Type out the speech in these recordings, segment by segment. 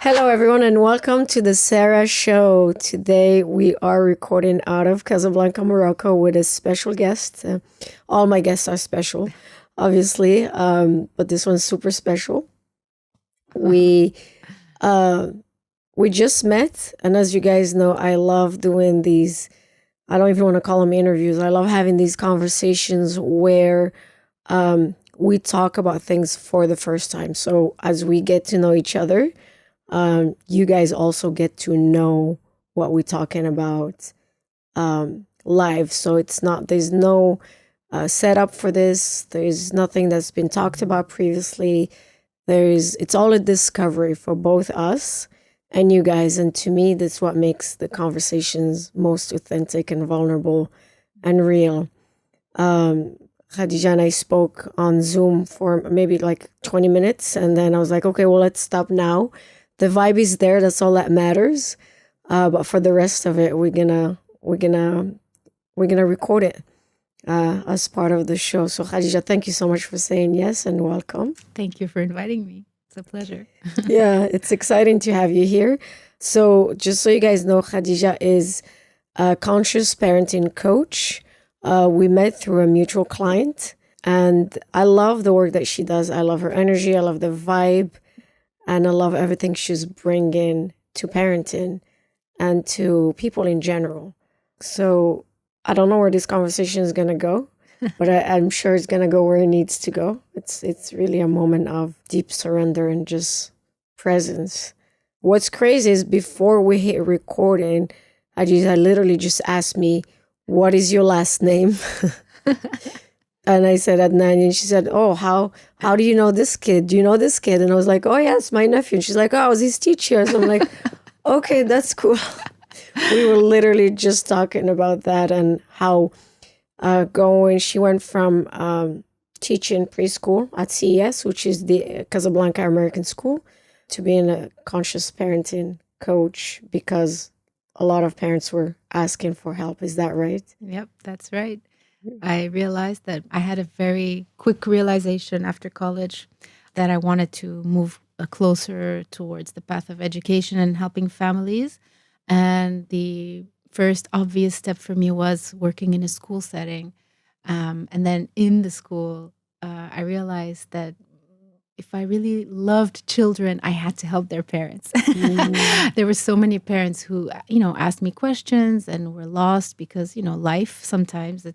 Hello, everyone, and welcome to the Sarra Show. Today, we are recording out of Casablanca, Morocco, with a special guest. All my guests are special, obviously, but this one's super special. We just met, and as you guys know, I love doing these. I don't even want to call them interviews. I love having these conversations where we talk about things for the first time. So as we get to know each other, you guys also get to know what we're talking about live. So there's no setup for this. There's nothing that's been talked about previously. It's all a discovery for both us and you guys. And to me, that's what makes the conversations most authentic and vulnerable and real. Khadija and I spoke on Zoom for maybe like 20 minutes. And then I was like, okay, well, let's stop now. The vibe is there. That's all that matters. But for the rest of it, we're gonna record it as part of the show. So Khadija, thank you so much for saying yes and welcome. Thank you for inviting me. It's a pleasure. Yeah, it's exciting to have you here. So just so you guys know, Khadija is a conscious parenting coach. We met through a mutual client, and I love the work that she does. I love her energy. I love the vibe. And I love everything she's bringing to parenting and to people in general. So I don't know where this conversation is going to go, but I'm sure it's going to go where it needs to go. It's really a moment of deep surrender and just presence. What's crazy is before we hit recording, I literally just asked me, what is your last name? And I said Adnan, and she said, oh, how do you know this kid? Do you know this kid? And I was like, oh, yeah, it's my nephew. And she's like, oh, I was his teacher. So I'm like, okay, that's cool. We were literally just talking about that and how she went from teaching preschool at CES, which is the Casablanca American School, to being a conscious parenting coach because a lot of parents were asking for help. Is that right? Yep, that's right. I realized that I had a very quick realization after college that I wanted to move closer towards the path of education and helping families. And the first obvious step for me was working in a school setting. And then in the school, I realized that if I really loved children, I had to help their parents. There were so many parents who, asked me questions and were lost because, life sometimes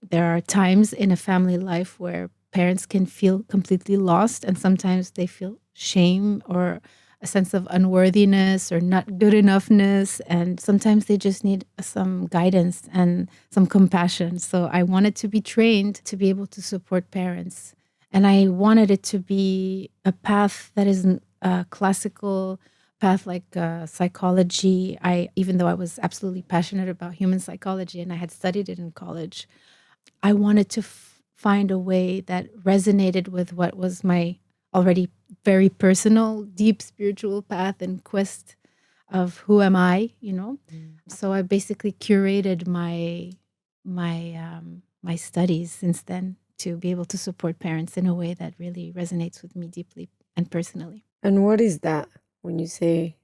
there are times in a family life where parents can feel completely lost, and sometimes they feel shame or a sense of unworthiness or not good enoughness. And sometimes they just need some guidance and some compassion. So I wanted to be trained to be able to support parents. And I wanted it to be a path that isn't a classical path like psychology. Even though I was absolutely passionate about human psychology and I had studied it in college, I wanted to find a way that resonated with what was my already very personal, deep spiritual path and quest of who am I, So I basically curated my studies since then to be able to support parents in a way that really resonates with me deeply and personally. And what is that when you say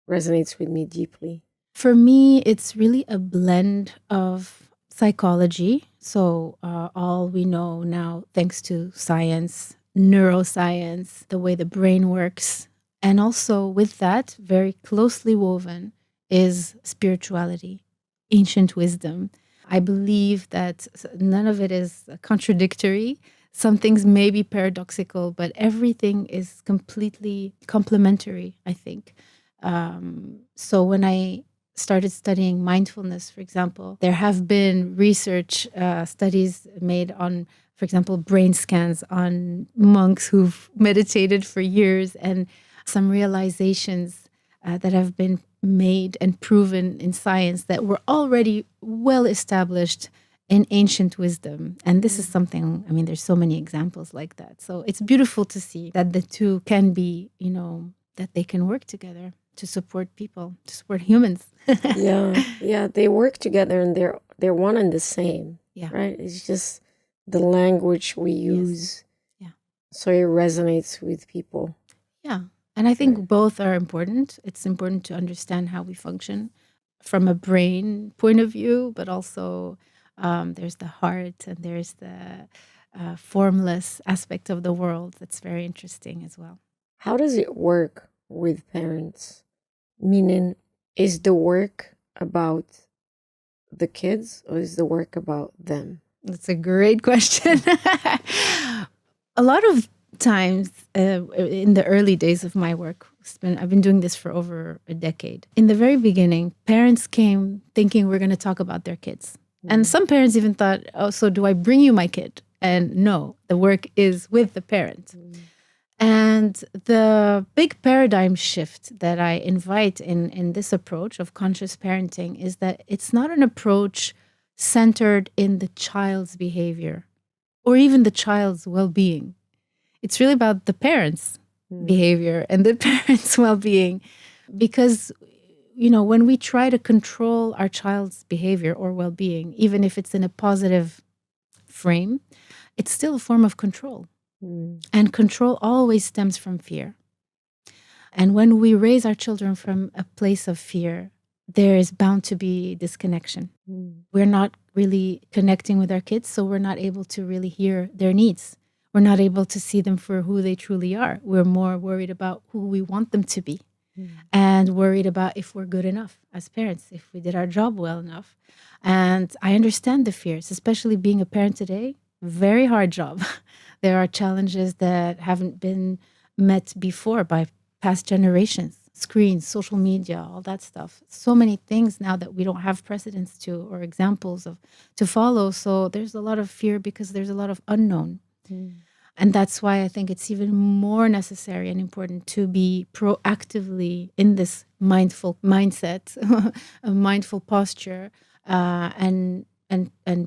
resonates with me deeply? For me, it's really a blend of psychology. So all we know now, thanks to science, neuroscience, the way the brain works. And also with that, very closely woven is spirituality, ancient wisdom. I believe that none of it is contradictory. Some things may be paradoxical, but everything is completely complementary, I think. So when I started studying mindfulness, for example, there have been research studies made on, for example, brain scans on monks who've meditated for years, and some realizations that have been made and proven in science that were already well established in ancient wisdom. And this is something, there's so many examples like that. So it's beautiful to see that the two can be, that they can work together to support people, to support humans. Yeah, they work together and they're one and the same. Yeah. Right? It's just the language we use. Yes. Yeah. So it resonates with people. Yeah. And I think both are important. It's important to understand how we function from a brain point of view, but also there's the heart and there's the formless aspect of the world that's very interesting as well. How does it work with parents? Meaning, is the work about the kids or is the work about them? That's a great question. A lot of times in the early days of my work, I've been doing this for over a decade. In the very beginning, parents came thinking we're going to talk about their kids. And some parents even thought, oh, so do I bring you my kid? And no, the work is with the parent. And the big paradigm shift that I invite in this approach of conscious parenting is that it's not an approach centered in the child's behavior or even the child's well-being. It's really about the parents' behavior and the parents' well-being. Because, when we try to control our child's behavior or well-being, even if it's in a positive frame, it's still a form of control. And control always stems from fear. And when we raise our children from a place of fear, there is bound to be disconnection. We're not really connecting with our kids, so we're not able to really hear their needs. We're not able to see them for who they truly are. We're more worried about who we want them to be and worried about if we're good enough as parents, if we did our job well enough. And I understand the fears, especially being a parent today. Very hard job. There are challenges that haven't been met before by past generations. Screens, social media, all that stuff. So many things now that we don't have precedents to or examples of to follow. So there's a lot of fear because there's a lot of unknown. And that's why I think it's even more necessary and important to be proactively in this mindful mindset, a mindful posture, and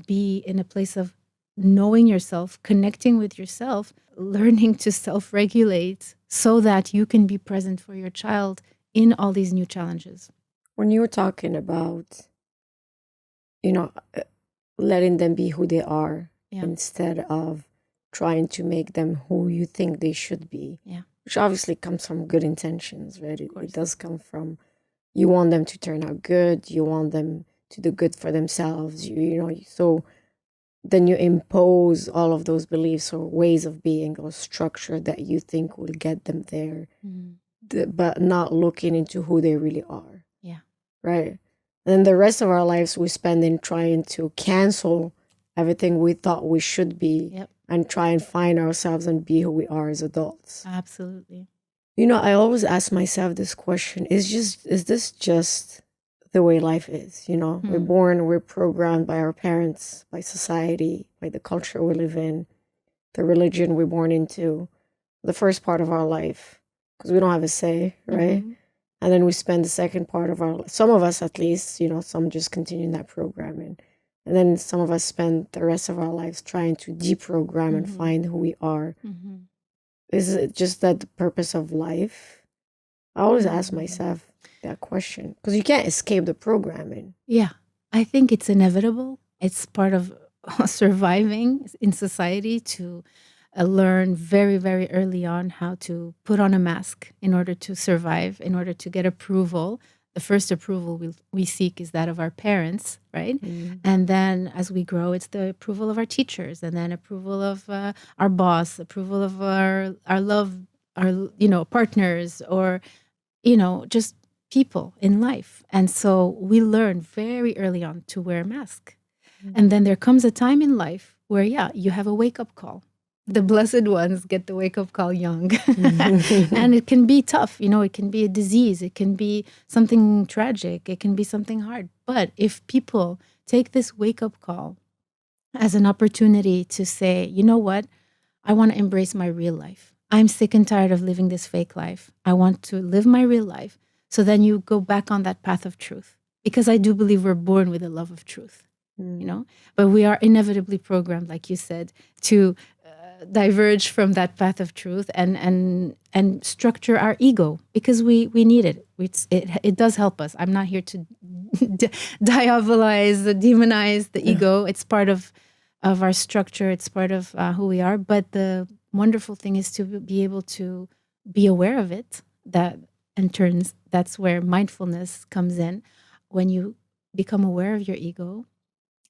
be in a place of knowing yourself, connecting with yourself, learning to self-regulate so that you can be present for your child in all these new challenges. When you were talking about, letting them be who they are instead of trying to make them who you think they should be, which obviously comes from good intentions, right? It does come from, you want them to turn out good, you want them to do good for themselves, so then you impose all of those beliefs or ways of being or structure that you think will get them there, but not looking into who they really are. Yeah. Right. And then the rest of our lives we spend in trying to cancel everything we thought we should be and try and find ourselves and be who we are as adults. Absolutely. I always ask myself this question, is this just the way life is? We're born, we're programmed by our parents, by society, by the culture we live in, the religion we're born into, the first part of our life, because we don't have a say, right? And then we spend the second part of our life, some of us at least, some just continue that programming. And then some of us spend the rest of our lives trying to deprogram and find who we are. Is it just that the purpose of life? I always ask myself that question because you can't escape the programming. Yeah, I think it's inevitable. It's part of surviving in society to learn very, very early on how to put on a mask in order to survive, in order to get approval. The first approval we seek is that of our parents, right? And then as we grow, it's the approval of our teachers, and then approval of our boss, approval of our love, our partners, or just people in life. And so we learn very early on to wear a mask. And then there comes a time in life where, you have a wake-up call. The blessed ones get the wake-up call young. And it can be tough. It can be a disease. It can be something tragic. It can be something hard. But if people take this wake-up call as an opportunity to say, you know what? I want to embrace my real life. I'm sick and tired of living this fake life. I want to live my real life. So then you go back on that path of truth. Because I do believe we're born with a love of truth, But we are inevitably programmed, like you said, to diverge from that path of truth and structure our ego because we need it. It does help us. I'm not here to diabolize, demonize the ego. It's part of our structure. It's part of who we are. But the wonderful thing is to be able to be aware of it That's where mindfulness comes in, when you become aware of your ego,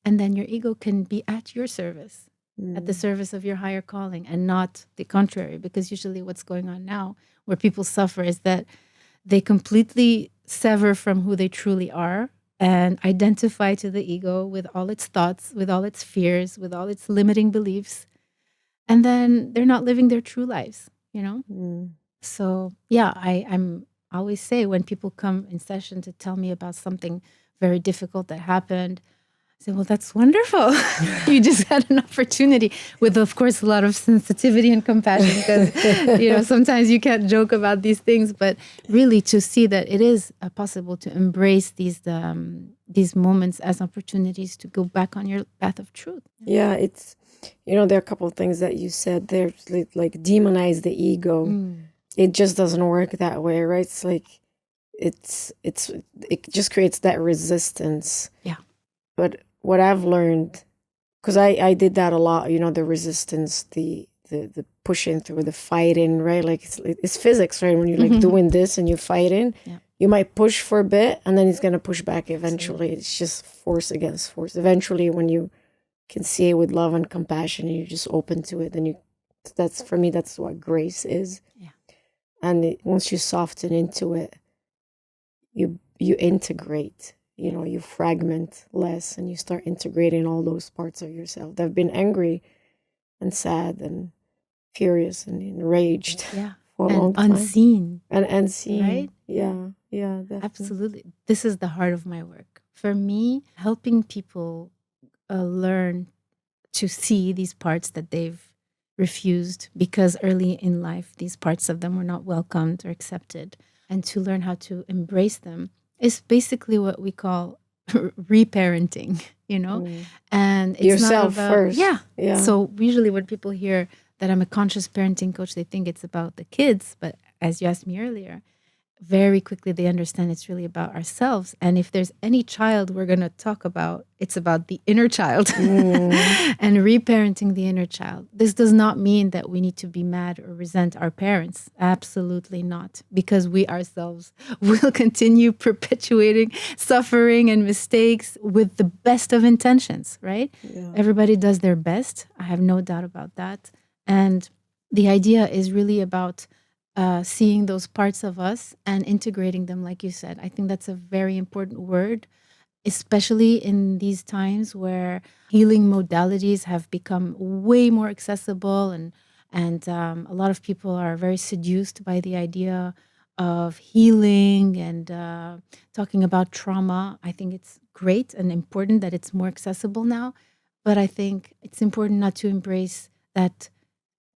and then your ego can be at your service, at the service of your higher calling, and not the contrary. Because usually what's going on now, where people suffer, is that they completely sever from who they truly are and identify to the ego with all its thoughts, with all its fears, with all its limiting beliefs. And then they're not living their true lives, So yeah, I'm always say, when people come in session to tell me about something very difficult that happened, I say, well, that's wonderful. You just had an opportunity, with, of course, a lot of sensitivity and compassion, because sometimes you can't joke about these things, but really to see that it is possible to embrace these moments as opportunities to go back on your path of truth. Yeah, it's there are a couple of things that you said. There's like demonize the ego. It just doesn't work that way, right? It's like it just creates that resistance. Yeah. But what I've learned, because I did that a lot, the resistance, the pushing through, the fighting, right? Like it's physics, right? When you're like doing this and you're fighting, you might push for a bit and then it's gonna push back eventually. Absolutely. It's just force against force. Eventually, when you can see it with love and compassion and you're just open to it, then for me, that's what grace is. Yeah. And once you soften into it, you integrate, you fragment less, and you start integrating all those parts of yourself that have been angry and sad and furious and enraged for a long time. Unseen. And unseen. Right? Yeah, definitely. Absolutely. This is the heart of my work. For me, helping people learn to see these parts that they've refused because early in life, these parts of them were not welcomed or accepted, and to learn how to embrace them is basically what we call reparenting, and it's yourself not about, first. Yeah. So usually when people hear that I'm a conscious parenting coach, they think it's about the kids. But as you asked me earlier, very quickly they understand it's really about ourselves. And if there's any child we're going to talk about, it's about the inner child and reparenting the inner child. This does not mean that we need to be mad or resent our parents. Absolutely not. Because we ourselves will continue perpetuating suffering and mistakes with the best of intentions, right? Yeah. Everybody does their best. I have no doubt about that. And the idea is really about seeing those parts of us and integrating them, like you said. I think that's a very important word, especially in these times where healing modalities have become way more accessible, and a lot of people are very seduced by the idea of healing and talking about trauma. I think it's great and important that it's more accessible now, but I think it's important not to embrace that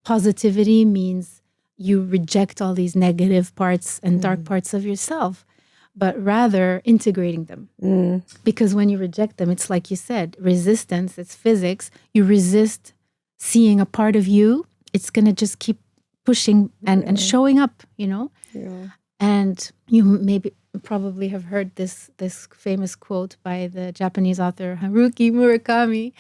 positivity means you reject all these negative parts and dark parts of yourself, but rather integrating them. Because when you reject them, it's like you said, resistance, it's physics. You resist seeing a part of you, it's going to just keep pushing and showing up, Yeah. And you probably have heard this famous quote by the Japanese author Haruki Murakami,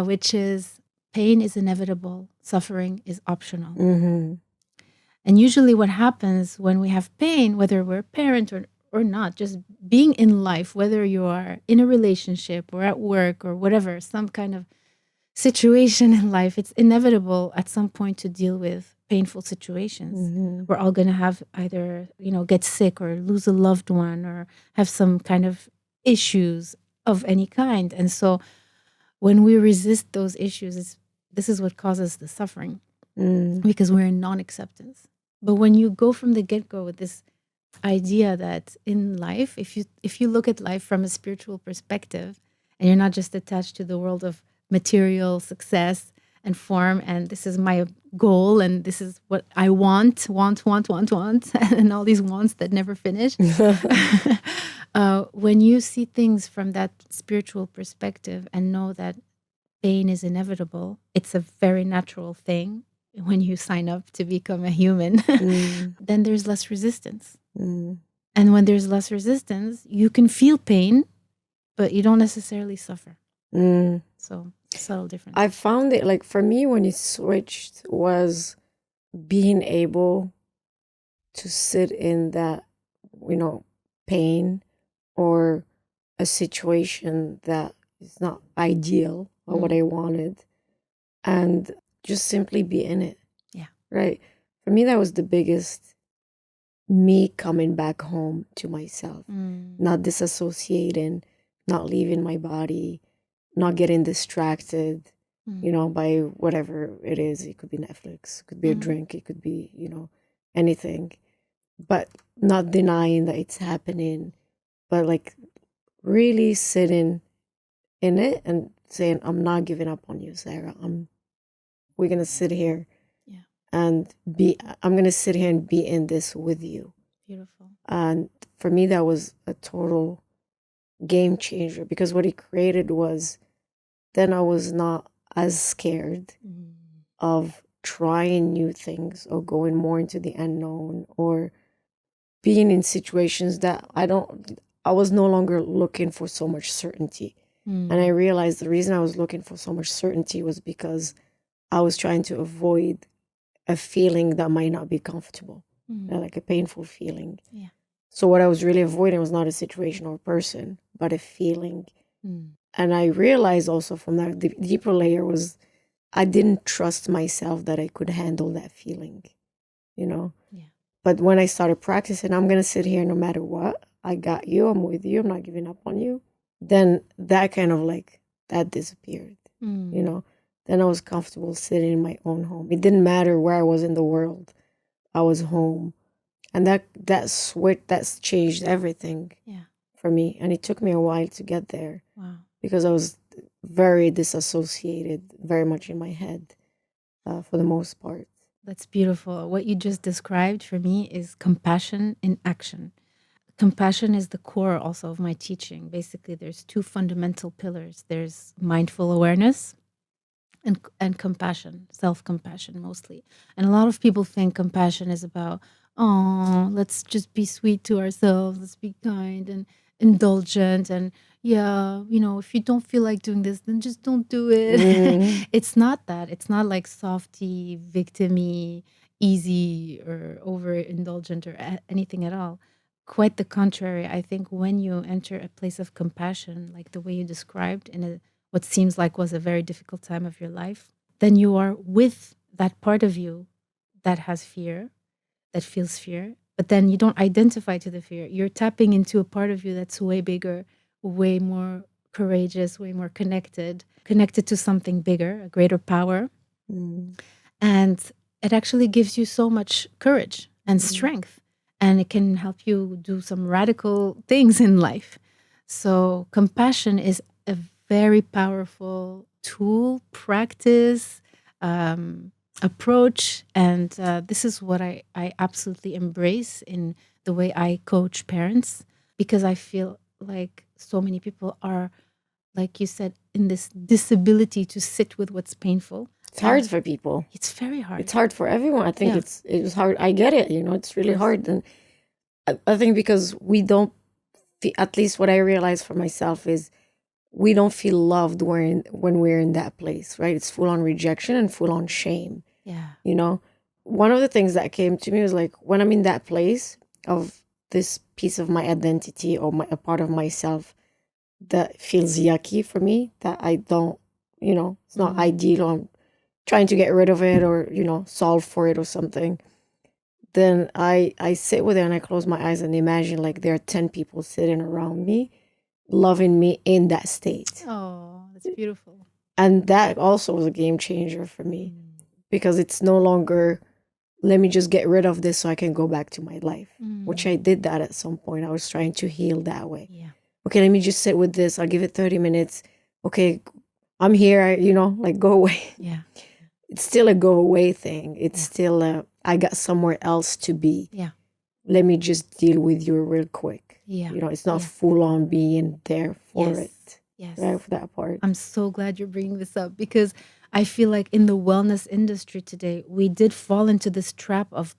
which is, pain is inevitable, suffering is optional. And usually what happens when we have pain, whether we're a parent or not, just being in life, whether you are in a relationship or at work or whatever, some kind of situation in life, it's inevitable at some point to deal with painful situations. We're all going to have either, get sick or lose a loved one or have some kind of issues of any kind. And so when we resist those issues, this is what causes the suffering, because we're in non-acceptance. But when you go from the get-go with this idea that in life, if you look at life from a spiritual perspective, and you're not just attached to the world of material success and form, and this is my goal, and this is what I want, and all these wants that never finish. When you see things from that spiritual perspective and know that pain is inevitable, it's a very natural thing when you sign up to become a human, then there's less resistance. And when there's less resistance, you can feel pain, but you don't necessarily suffer. So subtle difference. I found it, like, for me, when it switched, was being able to sit in that, pain or a situation that is not ideal or what I wanted, and just simply be in it. Yeah. Right. For me, that was the biggest, me coming back home to myself, not disassociating, not leaving my body, not getting distracted, by whatever it is. It could be Netflix, it could be a drink, it could be, anything, but not denying that it's happening, but like really sitting in it and saying, I'm not giving up on you, Sarah. We're going to sit here and I'm going to sit here and be in this with you. Beautiful. And for me, that was a total game changer, because what it created was, then I was not as scared of trying new things or going more into the unknown or being in situations that I was no longer looking for so much certainty. And I realized the reason I was looking for so much certainty was because I was trying to avoid a feeling that might not be comfortable, like a painful feeling. Yeah. So what I was really avoiding was not a situation or a person, but a feeling. And I realized also from that, the deeper layer was, I didn't trust myself that I could handle that feeling, Yeah. But when I started practicing, I'm going to sit here no matter what. I got you. I'm with you. I'm not giving up on you. Then that kind of like, that disappeared, Then I was comfortable sitting in my own home. It didn't matter where I was in the world. I was home. And that switch, that's changed everything for me. And it took me a while to get there. Wow. Because I was very disassociated, very much in my head for the most part. That's beautiful. What you just described for me is compassion in action. Compassion is the core also of my teaching. Basically, there's two fundamental pillars. There's mindful awareness and compassion, self-compassion mostly. And a lot of people think compassion is about, oh, let's just be sweet to ourselves, let's be kind and indulgent, and if you don't feel like doing this, then just don't do it. It's not that. It's not like softy, victim-y, easy, or overindulgent or anything at all. Quite the contrary. I think when you enter a place of compassion, like the way you described in what seems like was a very difficult time of your life, then you are with that part of you that has fear, that feels fear, but then you don't identify to the fear. You're tapping into a part of you that's way bigger, way more courageous, way more connected to something bigger, a greater power. And it actually gives you so much courage and strength, and it can help you do some radical things in life. So compassion is a very powerful tool, practice, approach. And this is what I absolutely embrace in the way I coach parents, because I feel like so many people are, like you said, in this disability to sit with what's painful. It's hard for people. It's very hard. It's hard for everyone. I think it was hard. I get it. It's really hard. And I think because we don't, at least what I realized for myself is, we don't feel loved when we're in that place, right? It's full on rejection and full on shame. Yeah. One of the things that came to me was like, when I'm in that place of this piece of my identity or a part of myself that feels yucky for me, that I don't, it's not ideal, or I'm trying to get rid of it or, solve for it or something, then I sit with it and I close my eyes and imagine like there are 10 people sitting around me, loving me in that state. Oh, that's beautiful. And that also was a game changer for me, because it's no longer, let me just get rid of this so I can go back to my life, which I did that at some point. I was trying to heal that way. Yeah. Okay, let me just sit with this. I'll give it 30 minutes. Okay, I'm here, like go away. Yeah. It's still a go away thing. It's still I got somewhere else to be. Yeah. Let me just deal with you real quick. Yeah. It's not full on being there for it. Yes. Right, for that part. I'm so glad you're bringing this up, because I feel like in the wellness industry today, we did fall into this trap of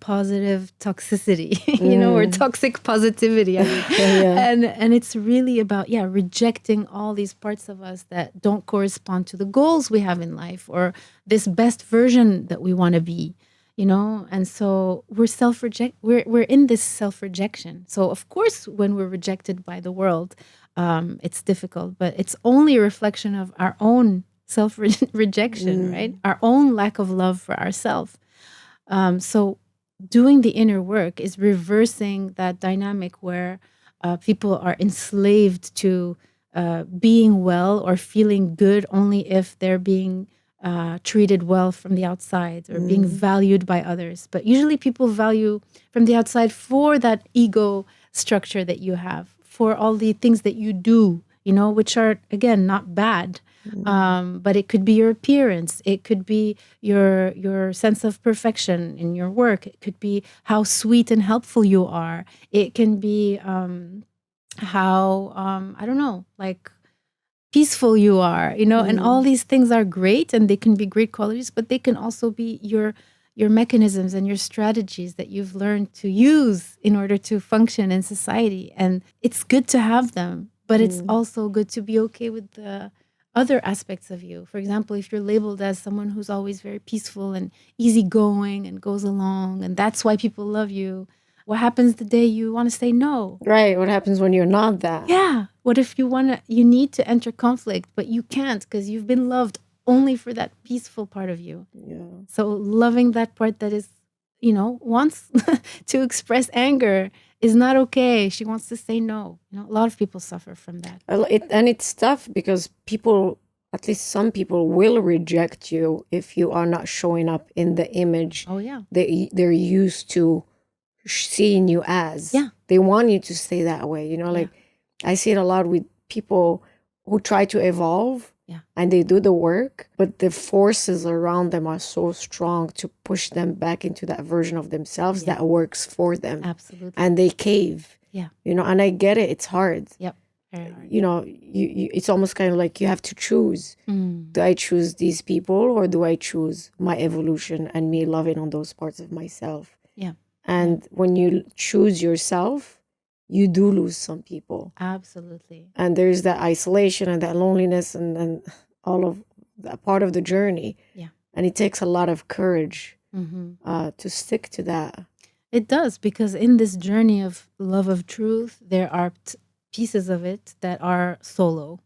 positive toxicity, or toxic positivity. I mean. And it's really about, rejecting all these parts of us that don't correspond to the goals we have in life or this best version that we want to be. And so we're in this self-rejection. So of course, when we're rejected by the world, it's difficult, but it's only a reflection of our own self-rejection, right? Our own lack of love for ourselves. So doing the inner work is reversing that dynamic where people are enslaved to being well or feeling good only if they're being treated well from the outside or being valued by others. But usually people value from the outside for that ego structure that you have, for all the things that you do, which are, again, not bad. But it could be your appearance. It could be your sense of perfection in your work. It could be how sweet and helpful you are. It can be how, I don't know, like peaceful you are, and all these things are great and they can be great qualities, but they can also be your mechanisms and your strategies that you've learned to use in order to function in society. And it's good to have them, but it's also good to be okay with the other aspects of you. For example, if you're labeled as someone who's always very peaceful and easygoing and goes along, and that's why people love you, what happens the day you want to say no? Right. What happens when you're not that? Yeah. What if you need to enter conflict, but you can't because you've been loved only for that peaceful part of you. Yeah. So loving that part that is, wants to express anger is not okay. She wants to say no. A lot of people suffer from that. And it's tough because people, at least some people, will reject you if you are not showing up in the image Oh, yeah. they're used to seeing you as. Yeah. They want you to stay that way. Like I see it a lot with people who try to evolve. Yeah. And they do the work, but the forces around them are so strong to push them back into that version of themselves that works for them. Absolutely. And they cave. Yeah. And I get it. It's hard. Yep. Very hard. You it's almost kind of like you have to choose. Do I choose these people or do I choose my evolution and me loving on those parts of myself? Yeah. And when you choose yourself, you do lose some people. Absolutely. And there's that isolation and that loneliness and all of that part of the journey. Yeah. And it takes a lot of courage to stick to that. It does, because in this journey of love of truth, there are pieces of it that are solo.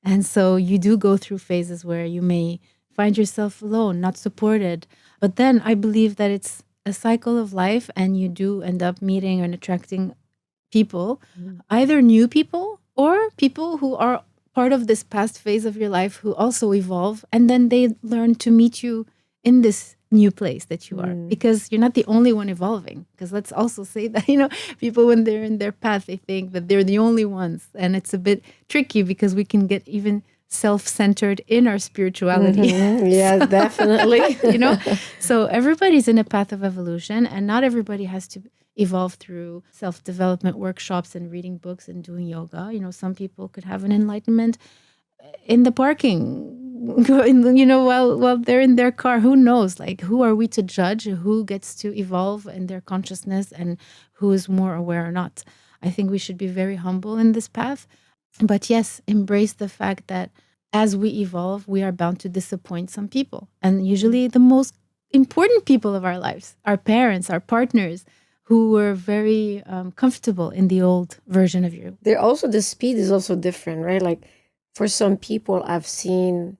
And so you do go through phases where you may find yourself alone, not supported. But then I believe that it's a cycle of life and you do end up meeting and attracting people, either new people or people who are part of this past phase of your life who also evolve. And then they learn to meet you in this new place that you are, because you're not the only one evolving. Because let's also say that, people, when they're in their path, they think that they're the only ones. And it's a bit tricky because we can get even self-centered in our spirituality. Yeah, definitely. So everybody's in a path of evolution, and not everybody has to evolve through self-development workshops and reading books and doing yoga. Some people could have an enlightenment in the parking, while they're in their car. Who knows? Like, who are we to judge who gets to evolve in their consciousness and who is more aware or not? I think we should be very humble in this path. But yes, embrace the fact that as we evolve, we are bound to disappoint some people. And usually the most important people of our lives, our parents, our partners, who were very comfortable in the old version of you. They're also, the speed is also different, right? Like for some people, I've seen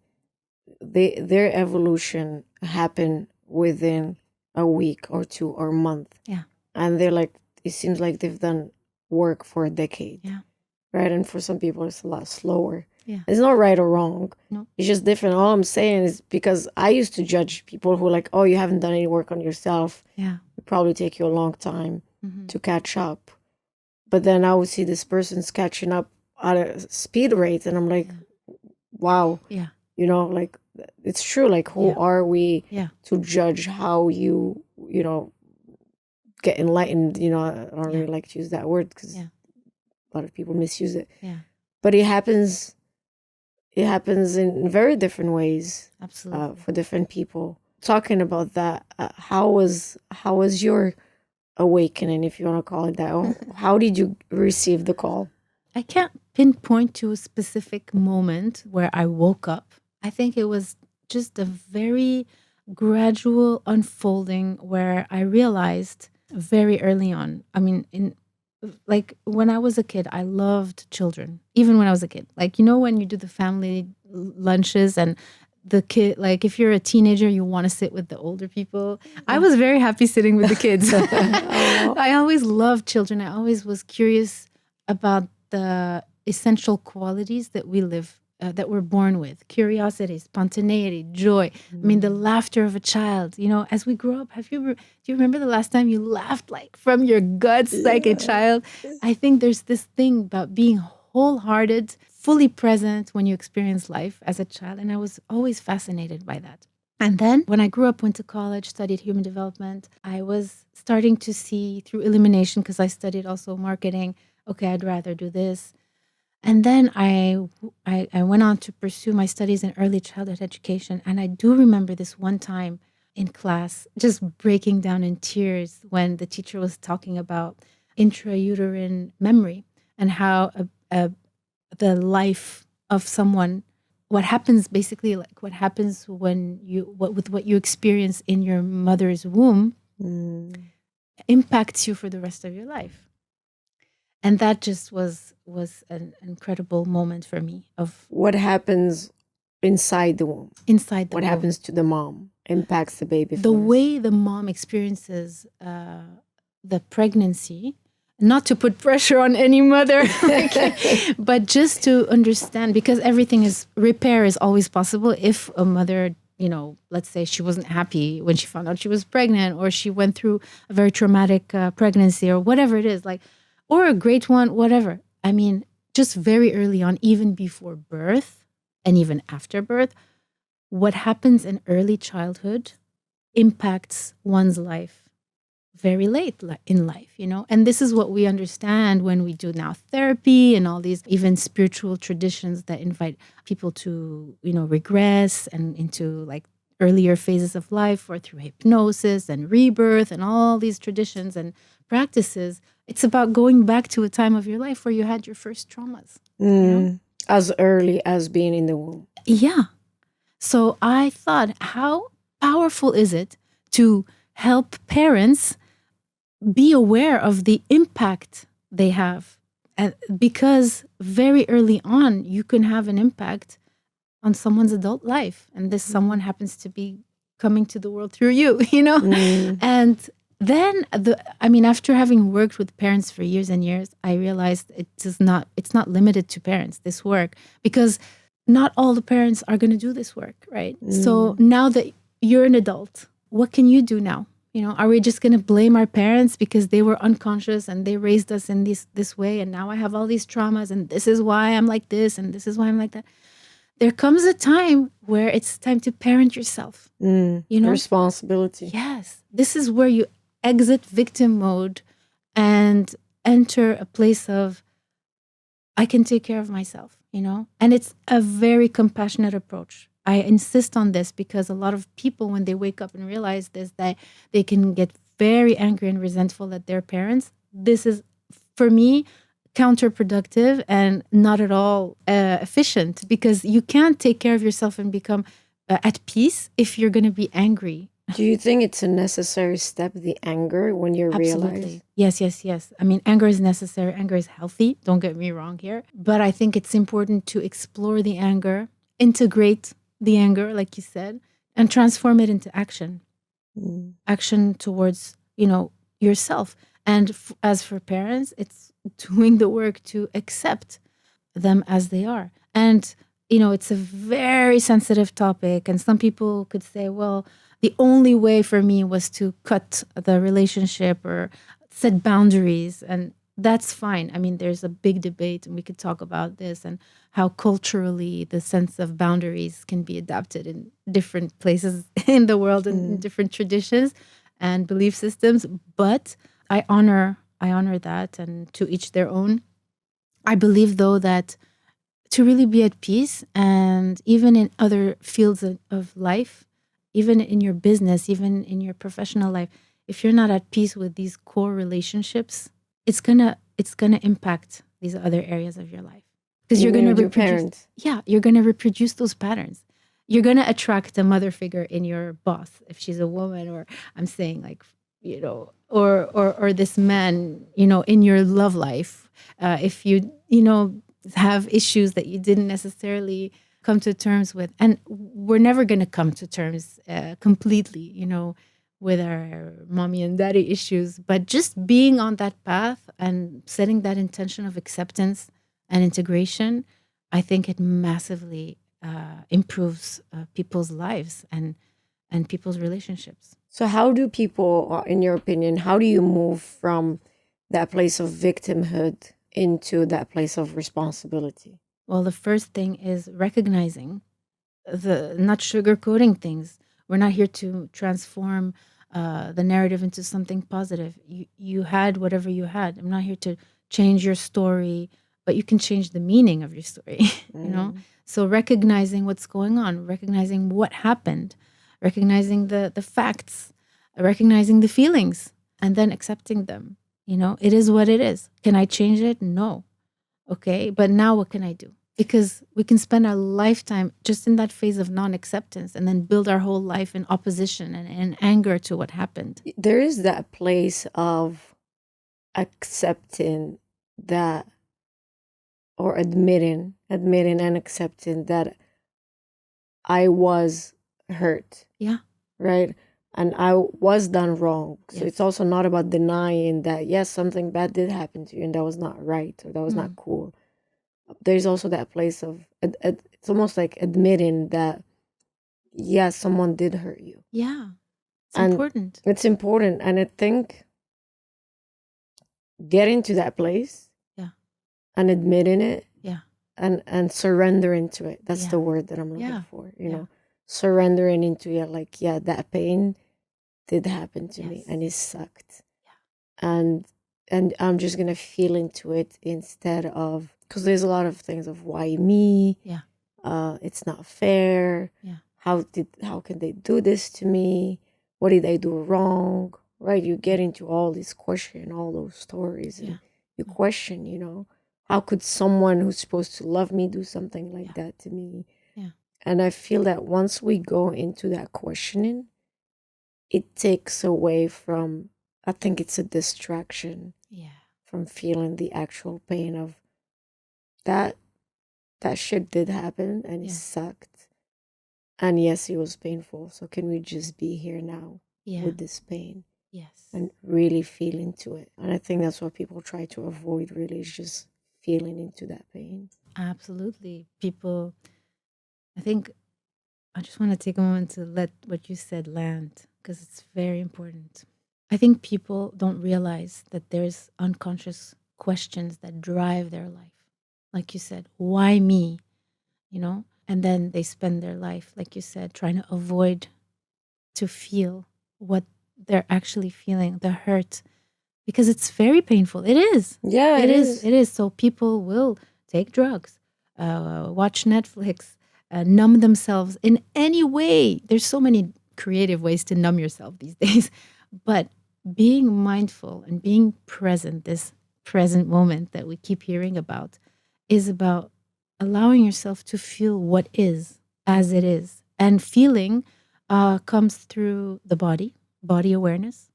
their evolution happen within a week or two or a month. Yeah. And they're like, it seems like they've done work for a decade. Yeah. Right. And for some people, it's a lot slower. Yeah. It's not right or wrong. No. It's just different. All I'm saying is because I used to judge people who are like, oh, you haven't done any work on yourself. Yeah. It probably take you a long time to catch up. But then I would see this person's catching up at a speed rate. And I'm like, wow. Yeah. Like it's true. Like, who are we to judge how you, get enlightened? I don't really like to use that word because a lot of people misuse it. Yeah. But it happens in very different ways. Absolutely. For different people. Talking about that, how was your awakening, if you want to call it that? How did you receive the call? I can't pinpoint to a specific moment where I woke up. I think it was just a very gradual unfolding where I realized very early on. I mean, in like when I was a kid, I loved children. Even when I was a kid, like when you do the family lunches and the kid, like if you're a teenager, you want to sit with the older people. I was very happy sitting with the kids. I always loved children. I always was curious about the essential qualities that we live, that we're born with: curiosity, spontaneity, joy. I mean, the laughter of a child. As we grow up, do you remember the last time you laughed like from your guts like a child? I think there's this thing about being wholehearted, fully present when you experience life as a child. And I was always fascinated by that. And then when I grew up, went to college, studied human development, I was starting to see through elimination, because I studied also marketing, okay, I'd rather do this. And then I went on to pursue my studies in early childhood education. And I do remember this one time in class just breaking down in tears when the teacher was talking about intrauterine memory and how the life of someone, what happens basically, like what happens when with what you experience in your mother's womb impacts you for the rest of your life. And that just was an incredible moment for me of what happens inside the womb. What happens to the mom impacts the baby. The way the mom experiences the pregnancy, not to put pressure on any mother, but just to understand, because repair is always possible if a mother, let's say she wasn't happy when she found out she was pregnant, or she went through a very traumatic pregnancy, or whatever it is, or a great one, whatever. I mean, just very early on, even before birth and even after birth, what happens in early childhood impacts one's life very late in life, And this is what we understand when we do now therapy and all these even spiritual traditions that invite people to, regress and into like earlier phases of life, or through hypnosis and rebirth and all these traditions and practices. It's about going back to a time of your life where you had your first traumas. As early as being in the womb. Yeah. So I thought, how powerful is it to help parents be aware of the impact they have? Because very early on, you can have an impact on someone's adult life. And this someone happens to be coming to the world through you, And then, after having worked with parents for years and years, I realized it's not limited to parents, this work, because not all the parents are going to do this work, right? So now that you're an adult, what can you do now? Are we just going to blame our parents because they were unconscious and they raised us in this way, and now I have all these traumas, and this is why I'm like this, and this is why I'm like that? There comes a time where it's time to parent yourself. Responsibility. Yes. This is where you exit victim mode and enter a place of, I can take care of myself, And it's a very compassionate approach. I insist on this because a lot of people, when they wake up and realize this, that they can get very angry and resentful at their parents. This is, for me, counterproductive and not at all efficient, because you can't take care of yourself and become at peace if you're going to be angry. Do you think it's a necessary step, the anger, when you realize? Yes. I mean, anger is necessary. Anger is healthy. Don't get me wrong here. But I think it's important to explore the anger, integrate the anger, like you said, and transform it into action. Action towards, yourself. And as for parents, it's doing the work to accept them as they are. And, it's a very sensitive topic. And some people could say, well, the only way for me was to cut the relationship or set boundaries. And that's fine. I mean, there's a big debate, and we could talk about this and how culturally the sense of boundaries can be adapted in different places in the world and in different traditions and belief systems. But I honor that, and to each their own. I believe, though, that to really be at peace, and even in other fields of life, even in your business, even in your professional life, if you're not at peace with these core relationships, it's gonna impact these other areas of your life, because you're gonna reproduce. Yeah, you're gonna reproduce those patterns. you're going to attract a mother figure in your boss if she's a woman, or I'm saying like, or this man, in your love life. If you have issues that you didn't necessarily come to terms with, and we're never going to come to terms completely, with our mommy and daddy issues, but just being on that path and setting that intention of acceptance and integration, I think it massively improves people's lives and people's relationships. So how do people, in your opinion, how do you move from that place of victimhood into that place of responsibility? Well, the first thing is recognizing not sugarcoating things. We're not here to transform the narrative into something positive. You had whatever you had. I'm not here to change your story, but you can change the meaning of your story. So recognizing what's going on, recognizing what happened, recognizing the facts, recognizing the feelings, and then accepting them. It is what it is. Can I change it? No. Okay, but now what can I do? Because we can spend our lifetime just in that phase of non-acceptance and then build our whole life in opposition and anger to what happened. There is that place of accepting that, or admitting and accepting that I was hurt. Yeah. Right? And I was done wrong. So Yes. it's also not about denying that, yes, something bad did happen to you and that was not right or that was not cool. There's also that place of, it's almost like admitting that, yes, someone did hurt you. Yeah. It's And important. It's important. And I think getting to that place, Yeah, and admitting it, yeah, and surrendering to it. That's Yeah. the word that I'm looking Yeah. for, Yeah. surrendering into it. Like, yeah, that pain did happen to me Yes. and it sucked. Yeah. And I'm just gonna feel into it instead of, because there's a lot of things of why me? Yeah. It's not fair. Yeah. How can they do this to me? What did I do wrong? Right? You get into all these questions, all those stories, and Yeah. you question, how could someone who's supposed to love me do something like that to me? Yeah. And I feel that once we go into that questioning, it takes away from, I think it's a distraction Yeah. from feeling the actual pain of that shit did happen and it Yeah. sucked. And yes, it was painful. So can we just be here now Yeah. with this pain Yes. and really feel into it? And I think that's what people try to avoid, really, is just feeling into that pain. Absolutely. People, I think I just want to take a moment to let what you said land because it's very important. I think people don't realize that there's unconscious questions that drive their life. Like you said, why me? And then they spend their life, like you said, trying to avoid to feel what they're actually feeling, the hurt, because it's very painful. It is. Yeah, It is. It is. So people will take drugs, watch Netflix, numb themselves in any way. There's so many creative ways to numb yourself these days. But being mindful and being present, this present moment that we keep hearing about, is about allowing yourself to feel what is as it is. And feeling comes through the body awareness,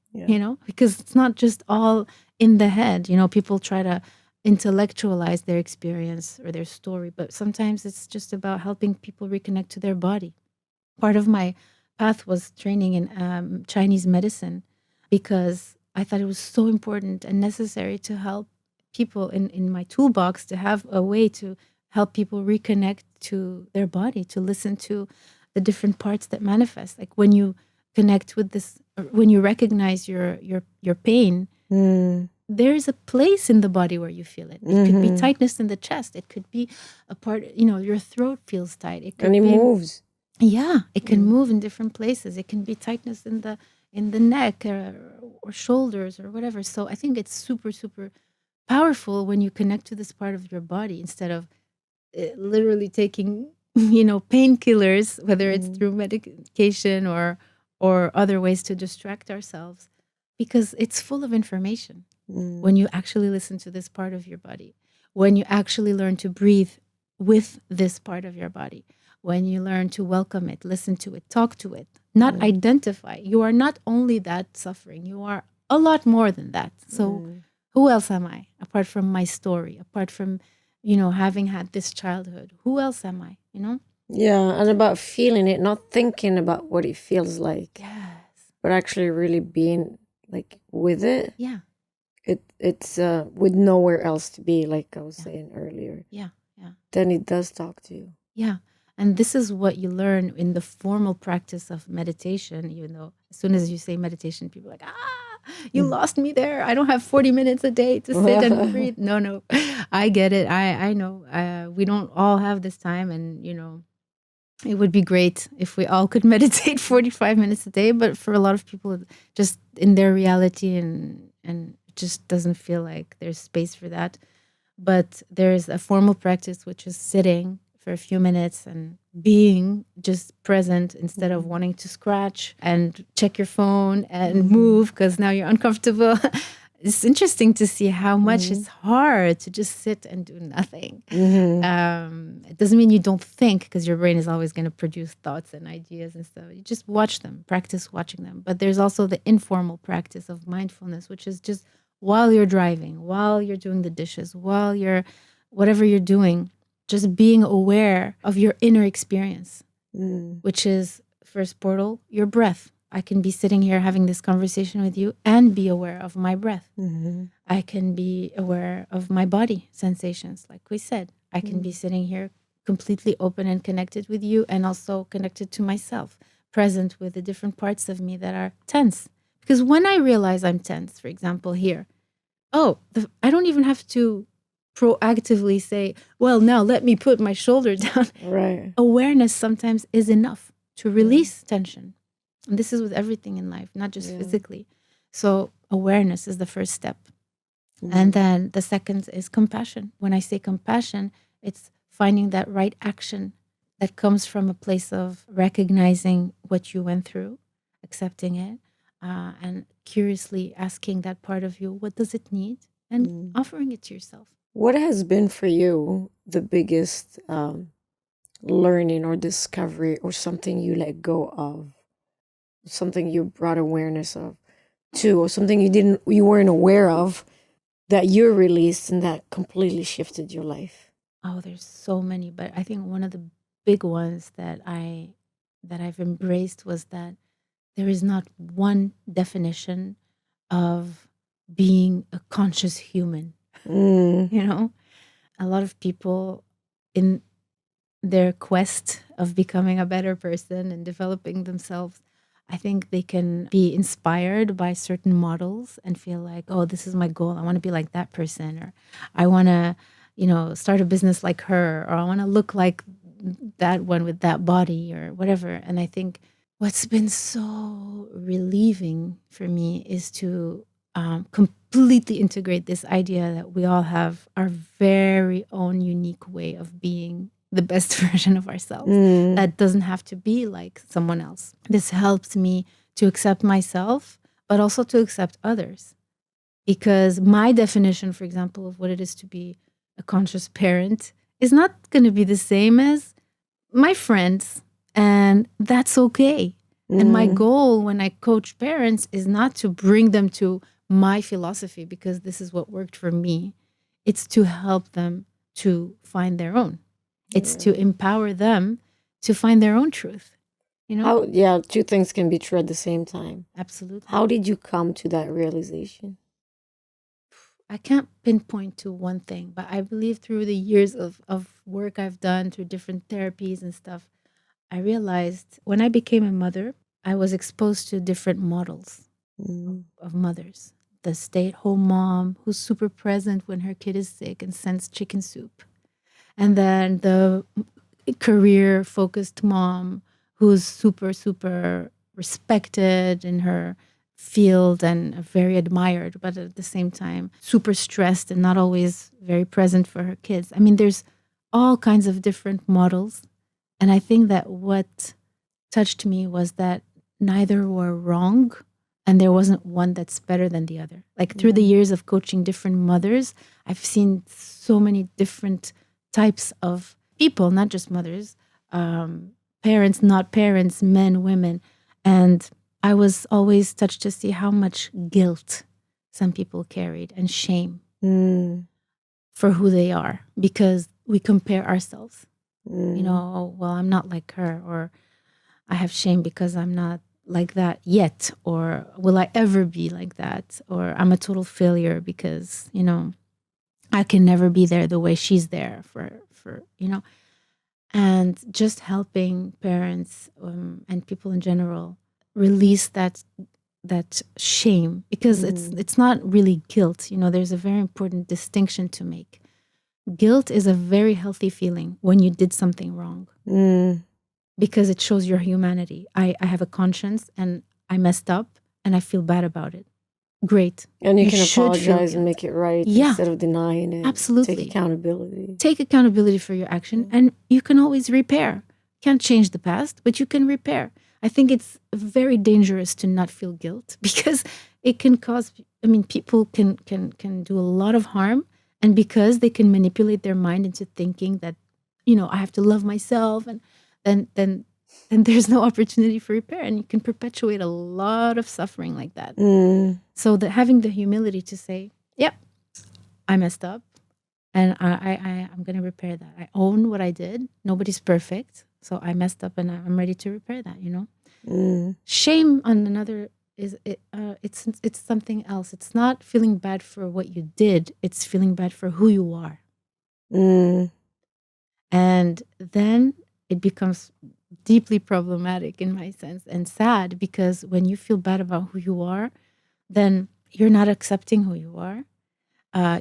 because it's not just all in the head. People try to intellectualize their experience or their story, but sometimes it's just about helping people reconnect to their body. Part of my path was training in Chinese medicine because I thought it was so important and necessary to help people in my toolbox to have a way to help people reconnect to their body, to listen to the different parts that manifest. Like when you connect with this, when you recognize your pain, there's a place in the body where you feel it. It could be tightness in the chest. It could be a part, your throat feels tight. It could And it be, moves. Yeah, it can move in different places. It can be tightness in the neck or shoulders or whatever. So I think it's super, super powerful when you connect to this part of your body instead of literally taking, painkillers, whether it's through medication or other ways to distract ourselves, because it's full of information. When you actually listen to this part of your body, when you actually learn to breathe with this part of your body, when you learn to welcome it, listen to it, talk to it, not identify. You are not only that suffering, you are a lot more than that. So who else am I apart from my story, apart from, having had this childhood? Who else am I, Yeah, and about feeling it, not thinking about what it feels like, Yes. but actually really being like with it. Yeah. It's with nowhere else to be, like I was saying earlier. Yeah. Yeah. Then it does talk to you. Yeah. And this is what you learn in the formal practice of meditation, even though as soon as you say meditation, people are like, you lost me there. I don't have 40 minutes a day to sit and breathe. No, I get it. I know. We don't all have this time. And, it would be great if we all could meditate 45 minutes a day. But for a lot of people, just in their reality and it just doesn't feel like there's space for that. But there's a formal practice, which is sitting for a few minutes and being just present instead of wanting to scratch and check your phone and move because now you're uncomfortable. It's interesting to see how much it's hard to just sit and do nothing. It doesn't mean you don't think, because your brain is always going to produce thoughts and ideas and stuff. You just watch them, practice watching them. But there's also the informal practice of mindfulness, which is just while you're driving, while you're doing the dishes, while you're whatever you're doing, just being aware of your inner experience, which is first portal, your breath. I can be sitting here having this conversation with you and be aware of my breath. I can be aware of my body sensations, like we said. I can be sitting here completely open and connected with you, and also connected to myself, present with the different parts of me that are tense. Because when I realize I'm tense, for example, here, I don't even have to proactively say, well, now let me put my shoulder down. Right. Awareness sometimes is enough to release tension. And this is with everything in life, not just physically. So awareness is the first step. And then the second is compassion. When I say compassion, it's finding that right action that comes from a place of recognizing what you went through, accepting it, and curiously asking that part of you, what does it need? And offering it to yourself. What has been for you the biggest learning or discovery, or something you let go of, something you brought awareness of to, or something you weren't aware of that you released and that completely shifted your life? Oh, there's so many, but I think one of the big ones that I've embraced was that there is not one definition of being a conscious human. A lot of people in their quest of becoming a better person and developing themselves, I think they can be inspired by certain models and feel like, oh, this is my goal. I want to be like that person, or I want to, start a business like her, or I want to look like that one with that body or whatever. And I think what's been so relieving for me is to completely integrate this idea that we all have our very own unique way of being the best version of ourselves. That doesn't have to be like someone else. This helps me to accept myself, but also to accept others. Because my definition, for example, of what it is to be a conscious parent is not going to be the same as my friends. And that's okay. And my goal when I coach parents is not to bring them to my philosophy because this is what worked for me. It's to help them to find their own. It's to empower them to find their own truth. Two things can be true at the same time. Absolutely. How did you come to that realization? I can't pinpoint to one thing, but I believe through the years of work I've done, through different therapies and stuff, I realized when I became a mother, I was exposed to different models of mothers. The stay-at-home mom who's super present when her kid is sick and sends chicken soup. And then the career-focused mom who's super, super respected in her field and very admired, but at the same time, super stressed and not always very present for her kids. I mean, there's all kinds of different models. And I think that what touched me was that neither were wrong and there wasn't one that's better than the other. Like through the years of coaching different mothers, I've seen so many different types of people, not just mothers, parents, not parents, men, women. And I was always touched to see how much guilt some people carried and shame for who they are, because we compare ourselves. You know, oh, well, I'm not like her, or I have shame because I'm not like that yet, or will I ever be like that, or I'm a total failure because, you know, I can never be there the way she's there for you know. And just helping parents and people in general release that shame, because it's not really guilt. You know, there's a very important distinction to make. Guilt is a very healthy feeling when you did something wrong, because it shows your humanity. I have a conscience and I messed up and I feel bad about it. Great. And you can apologize and make it right, Yeah, instead of denying it. absolutely. Take accountability. Take accountability for your action, and you can always repair. Can't change the past, but you can repair. I think it's very dangerous to not feel guilt, because it can cause, I mean, people can do a lot of harm, and because they can manipulate their mind into thinking that, you know, I have to love myself, and then there's no opportunity for repair, and you can perpetuate a lot of suffering like that. So that having the humility to say, yep, I messed up, and I'm going to repair that. I own what I did. Nobody's perfect. So I messed up and I'm ready to repair that, you know? Shame on another is, it's something else. It's not feeling bad for what you did. It's feeling bad for who you are. And then it becomes deeply problematic in my sense, and sad, because when you feel bad about who you are, then you're not accepting who you are.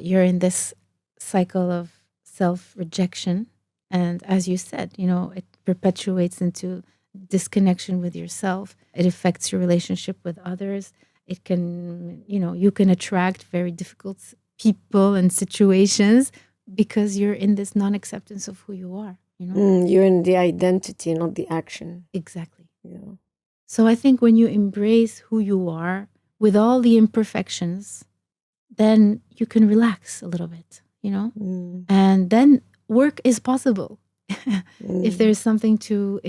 You're in this cycle of self-rejection. And as you said, you know, it perpetuates into disconnection with yourself. It affects your relationship with others. It can, you know, you can attract very difficult people and situations because you're in this non-acceptance of who you are, you know? You're in the identity, not the action. Exactly. Yeah. So I think when you embrace who you are with all the imperfections, then you can relax a little bit, you know? And then work is possible. If there's something to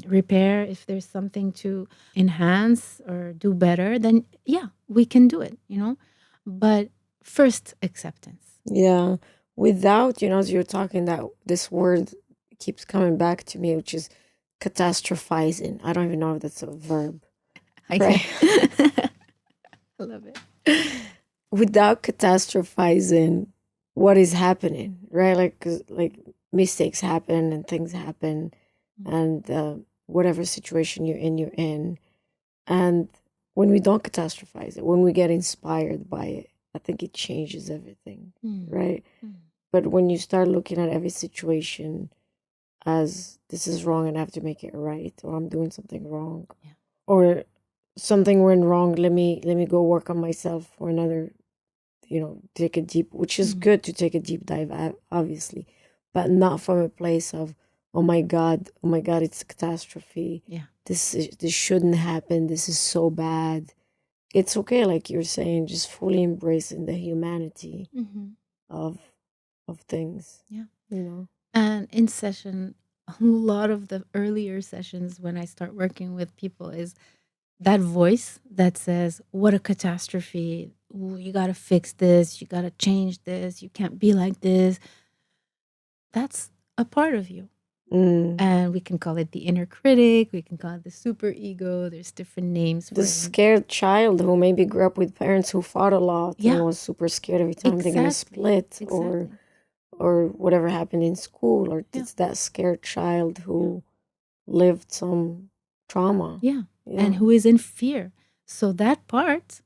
repair, if there's something to enhance or do better, then yeah, we can do it, you know? But first, acceptance. Yeah. Without, you know, as you're talking, that this word keeps coming back to me, which is catastrophizing. I don't even know if that's a verb. Right? I love it. Without catastrophizing what is happening, right? Like, 'cause, like, mistakes happen and things happen, and whatever situation you're in. And when we don't catastrophize it, when we get inspired by it, I think it changes everything, right? But when you start looking at every situation as this is wrong and I have to make it right, or I'm doing something wrong, or something went wrong, let me go work on myself for another, you know, take a deep, which is good to take a deep dive, obviously, but not from a place of, oh my God, it's a catastrophe. Yeah. This shouldn't happen. This is so bad. It's okay, like you're saying, just fully embracing the humanity of things. Yeah. You know. And in session, a lot of the earlier sessions when I start working with people is that voice that says, what a catastrophe. Ooh, you got to fix this. You got to change this. You can't be like this. That's a part of you. And we can call it the inner critic. We can call it the super ego. There's different names for the it. scared child who maybe grew up with parents who fought a lot and was super scared every time they're going to split, or whatever happened in school, or it's that scared child who lived some trauma. Yeah. And who is in fear. So that part,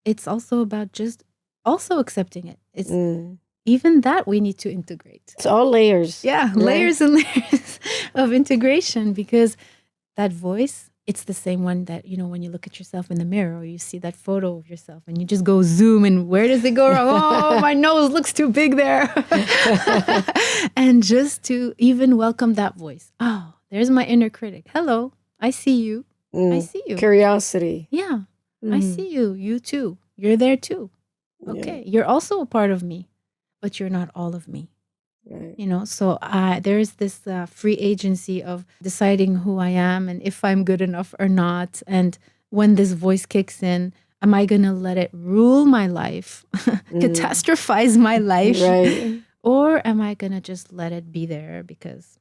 it's also about just also accepting it. It's even that we need to integrate. It's all layers. Yeah, layers and layers of integration, because that voice, it's the same one that, you know, when you look at yourself in the mirror or you see that photo of yourself and you just go zoom and where does it go wrong? Oh, my nose looks too big there. And just to even welcome that voice. Oh, there's my inner critic. Hello, I see you. I see you. Curiosity. Yeah, I see you. You too. You're there too. Okay, you're also a part of me, but you're not all of me. Right. So there is this free agency of deciding who I am and if I'm good enough or not. And when this voice kicks in, am I going to let it rule my life, catastrophize my life, Right. or am I going to just let it be there because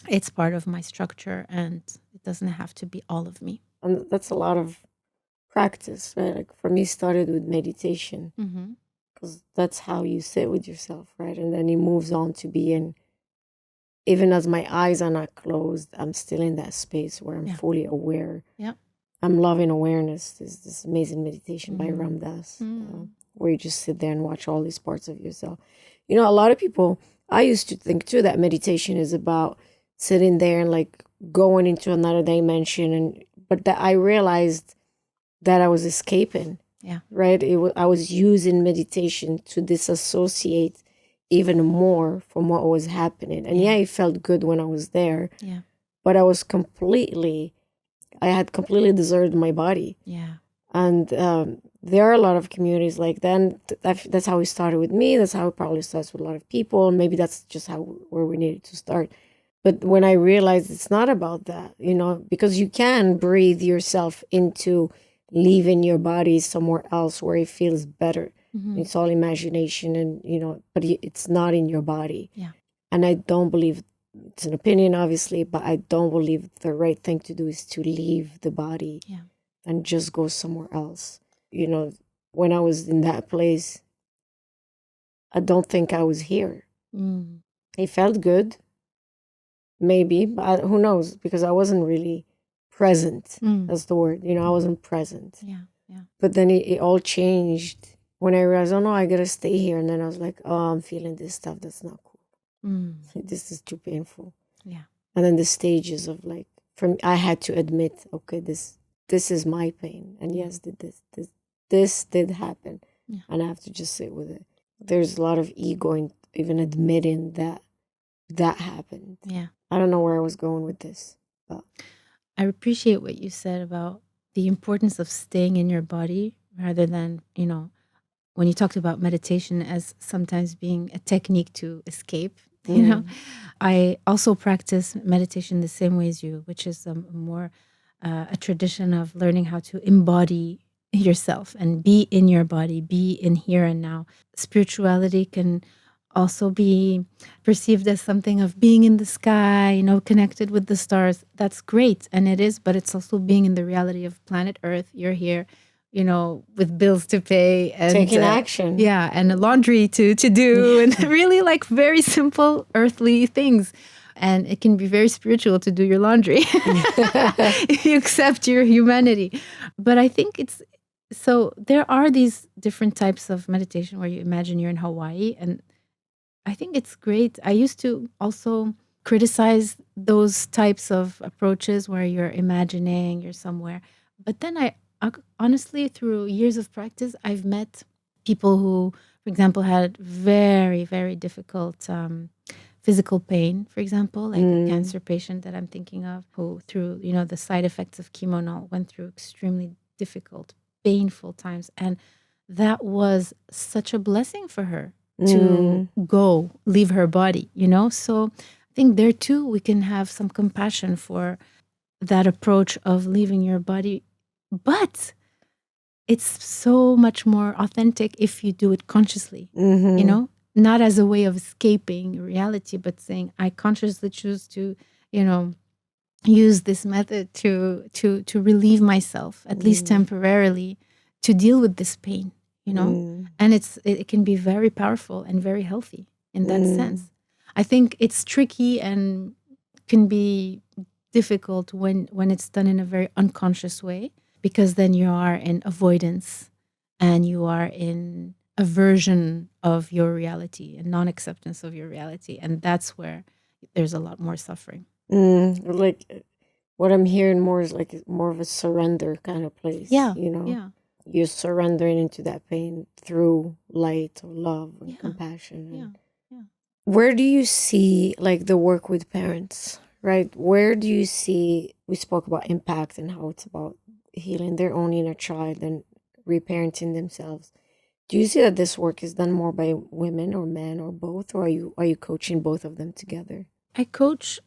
it's part of my structure and it doesn't have to be all of me? And that's a lot of practice, right? Like for me, started with meditation Mm-hmm. because that's how you sit with yourself, right? And then it moves on to being, even as my eyes are not closed, I'm still in that space where I'm Yeah. fully aware. Yeah. I'm loving awareness. There's this amazing meditation by Mm. Ram Dass, where you just sit there and watch all these parts of yourself. You know, a lot of people, I used to think too that meditation is about sitting there and like going into another dimension. But that I realized that I was escaping, Yeah. right? I was using meditation to disassociate even more from what was happening. And yeah, it felt good when I was there, Yeah. but I had completely deserted my body. Yeah. And there are a lot of communities like that. And that's how it started with me. That's how it probably starts with a lot of people. And maybe that's just where we needed to start. But when I realized it's not about that, because you can breathe yourself into leaving your body somewhere else where it feels better. Mm-hmm. It's all imagination but it's not in your body. Yeah. And I don't believe, it's an opinion, obviously, but I don't believe the right thing to do is to leave the body and just go somewhere else. When I was in that place, I don't think I was here. Mm. It felt good, maybe, but who knows? Because I wasn't really present. That's the word. I wasn't present. Yeah. Yeah. But then it all changed when I realized, oh no, I gotta stay here. And then I was like, oh, I'm feeling this stuff that's not cool. This is too painful. Yeah. And then the stages of like, I had to admit, okay, this is my pain, and yes, this did happen, and I have to just sit with it. There's a lot of ego in even admitting that happened. Yeah. I don't know where I was going with this, but I appreciate what you said about the importance of staying in your body rather than, when you talked about meditation as sometimes being a technique to escape, I also practice meditation the same way as you, which is more a tradition of learning how to embody yourself and be in your body, be in here and now. Spirituality can also be perceived as something of being in the sky, connected with the stars. That's great. And it is, but it's also being in the reality of planet Earth. You're here, with bills to pay and taking action. Yeah. And a laundry to do and really like very simple earthly things. And it can be very spiritual to do your laundry if you accept your humanity. But I think so there are these different types of meditation where you imagine you're in Hawaii, and I think it's great. I used to also criticize those types of approaches where you're imagining you're somewhere. But then honestly, through years of practice, I've met people who, for example, had very, very difficult physical pain, for example, like a cancer patient that I'm thinking of who through, the side effects of chemo and all went through extremely difficult, painful times. And that was such a blessing for her to go leave her body, So I think there too, we can have some compassion for that approach of leaving your body. But it's so much more authentic if you do it consciously, not as a way of escaping reality, but saying, I consciously choose to, use this method to relieve myself, at least temporarily, to deal with this pain, and it can be very powerful and very healthy in that sense. I think it's tricky and can be difficult when it's done in a very unconscious way, because then you are in avoidance and you are in aversion of your reality and non-acceptance of your reality, and that's where there's a lot more suffering. Like what I'm hearing more is like more of a surrender kind of place. Yeah. You're surrendering into that pain through light or love and compassion. Yeah. Where do you see like the work with parents, right? Where do you see, we spoke about impact and how it's about healing their own inner child and reparenting themselves. Do you see that this work is done more by women or men or both, or are you coaching both of them together? I coach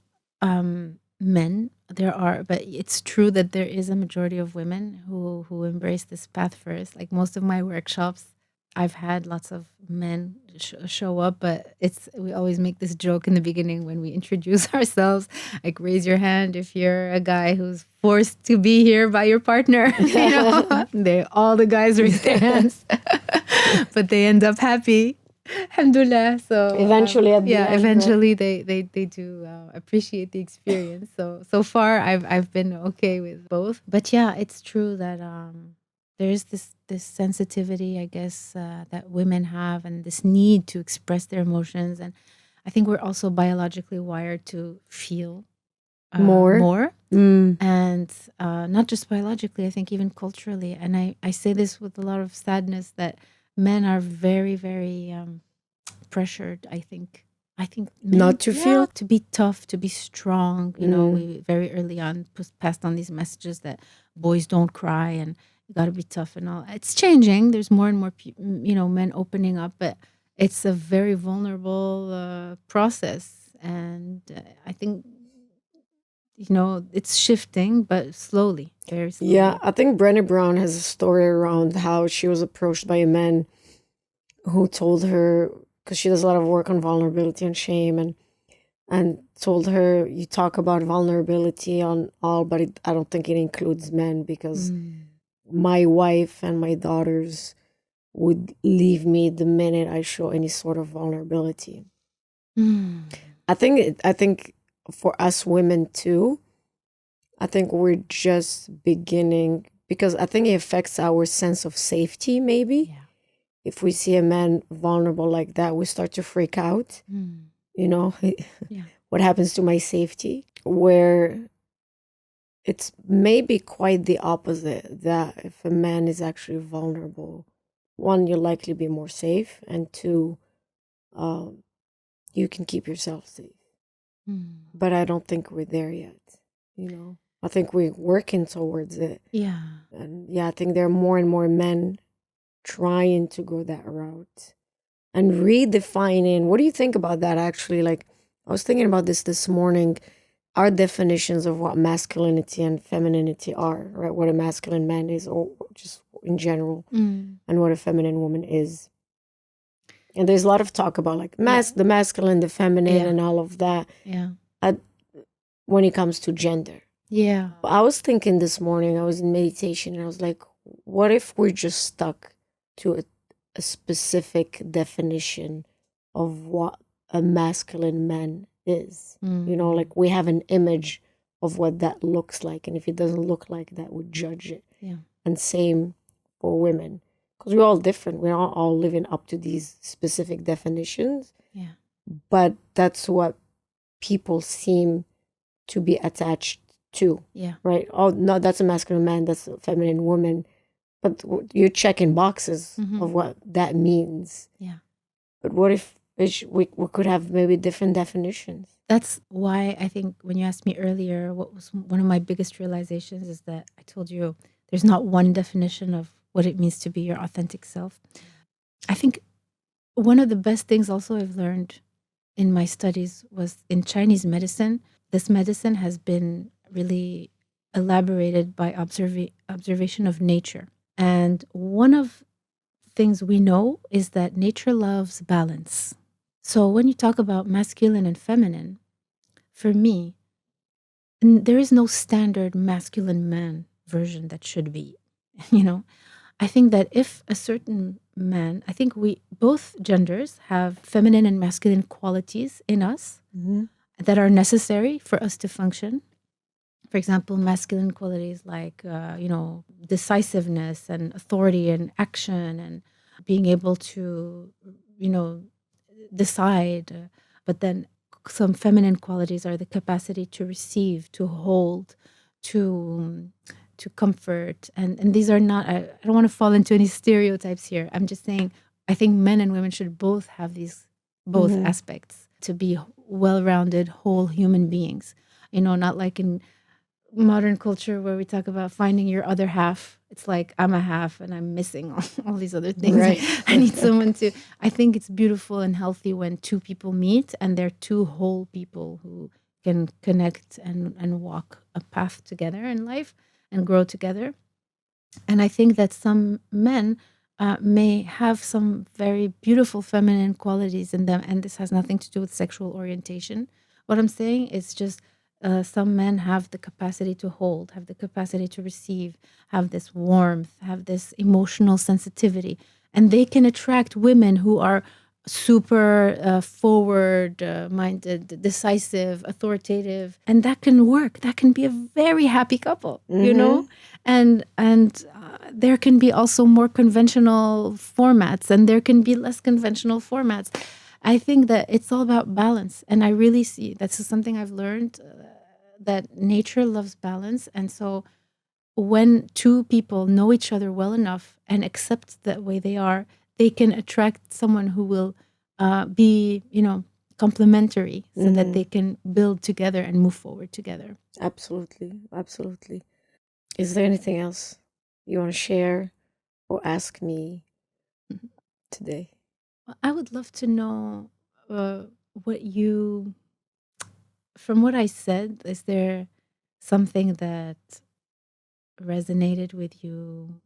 men. There are, but it's true that there is a majority of women who embrace this path first. Like most of my workshops, I've had lots of men show up, but we always make this joke in the beginning when we introduce ourselves, like raise your hand if you're a guy who's forced to be here by your partner. They all the guys raise their hands, but they end up happy. Alhamdulillah. So Eventually, at the end, right? eventually they do appreciate the experience. So far I've been okay with both. But yeah, it's true that there is this sensitivity, I guess, that women have, and this need to express their emotions. And I think we're also biologically wired to feel more. And not just biologically, I think even culturally. And I say this with a lot of sadness that men are very, very pressured, I think. Men, Not to feel? to be tough, to be strong. We very early on passed on these messages that boys don't cry and you got to be tough and all. It's changing. There's more and more, men opening up, but it's a very vulnerable process. And I think, it's shifting, but slowly, very slowly. Yeah, I think Brené Brown has a story around how she was approached by a man who told her, because she does a lot of work on vulnerability and shame, and told her, you talk about vulnerability on all, but I don't think it includes men, because my wife and my daughters would leave me the minute I show any sort of vulnerability. I think for us women too, I think we're just beginning, because I think it affects our sense of safety, maybe. Yeah. If we see a man vulnerable like that, we start to freak out. Yeah. What happens to my safety? Where it's maybe quite the opposite, that if a man is actually vulnerable, one, you'll likely be more safe, and two, you can keep yourself safe. But I don't think we're there yet. I think we're working towards it. Yeah. And yeah, I think there are more and more men trying to go that route and redefining. What do you think about that, actually? Like, I was thinking about this morning, our definitions of what masculinity and femininity are, right? What a masculine man is, or just in general, and what a feminine woman is. And there's a lot of talk about like the masculine, the feminine, and all of that. Yeah. When it comes to gender. Yeah. I was thinking this morning, I was in meditation, and I was like, what if we're just stuck to a specific definition of what a masculine man is? Like we have an image of what that looks like. And if it doesn't look like that, we judge it. Yeah. And same for women. Because we're all different. We're not all living up to these specific definitions. Yeah. But that's what people seem to be attached to. Yeah. Right? Oh, no, that's a masculine man, that's a feminine woman. But you're checking boxes of what that means. Yeah. But what if we could have maybe different definitions? That's why I think when you asked me earlier, what was one of my biggest realizations is that I told you there's not one definition of what it means to be your authentic self. I think one of the best things also I've learned in my studies was in Chinese medicine. This medicine has been really elaborated by observation of nature. And one of the things we know is that nature loves balance. So when you talk about masculine and feminine, for me, there is no standard masculine man version that should be, I think that if a certain man, I think both genders have feminine and masculine qualities in us that are necessary for us to function. For example, masculine qualities like, decisiveness and authority and action and being able to, decide. But then some feminine qualities are the capacity to receive, to hold, to comfort. And these are not, I don't want to fall into any stereotypes here. I'm just saying, I think men and women should both have both aspects to be well-rounded, whole human beings. Not like in modern culture where we talk about finding your other half, it's like I'm a half and I'm missing all these other things. Right. I need someone to. I think it's beautiful and healthy when two people meet and they're two whole people who can connect and walk a path together in life and grow together. And I think that some men may have some very beautiful feminine qualities in them, and this has nothing to do with sexual orientation. What I'm saying is just some men have the capacity to hold, have the capacity to receive, have this warmth, have this emotional sensitivity, and they can attract women who are super forward minded, decisive, authoritative, and that can work. That can be a very happy couple, you know. And there can be also more conventional formats, and there can be less conventional formats. I think that it's all about balance, and I really see that's something I've learned that nature loves balance, and so when two people know each other well enough and accept the way they are, they can attract someone who will be, complementary, so that they can build together and move forward together. Absolutely. Absolutely. Is there anything else you want to share or ask me today? Well, I would love to know from what I said, is there something that resonated with you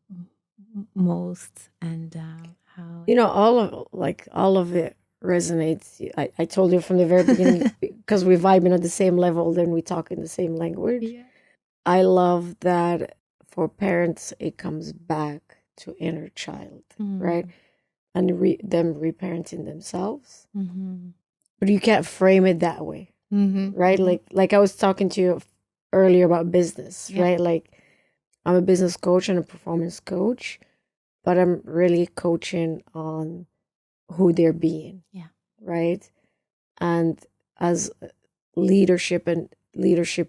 most, and how? All of it resonates. I told you from the very beginning, because we're vibing at the same level, then we talk in the same language. Yeah. I love that for parents, it comes back to inner child, right? And them reparenting themselves. But you can't frame it that way, right? Like I was talking to you earlier about business, right? Like I'm a business coach and a performance coach, but I'm really coaching on who they're being, right? And as leadership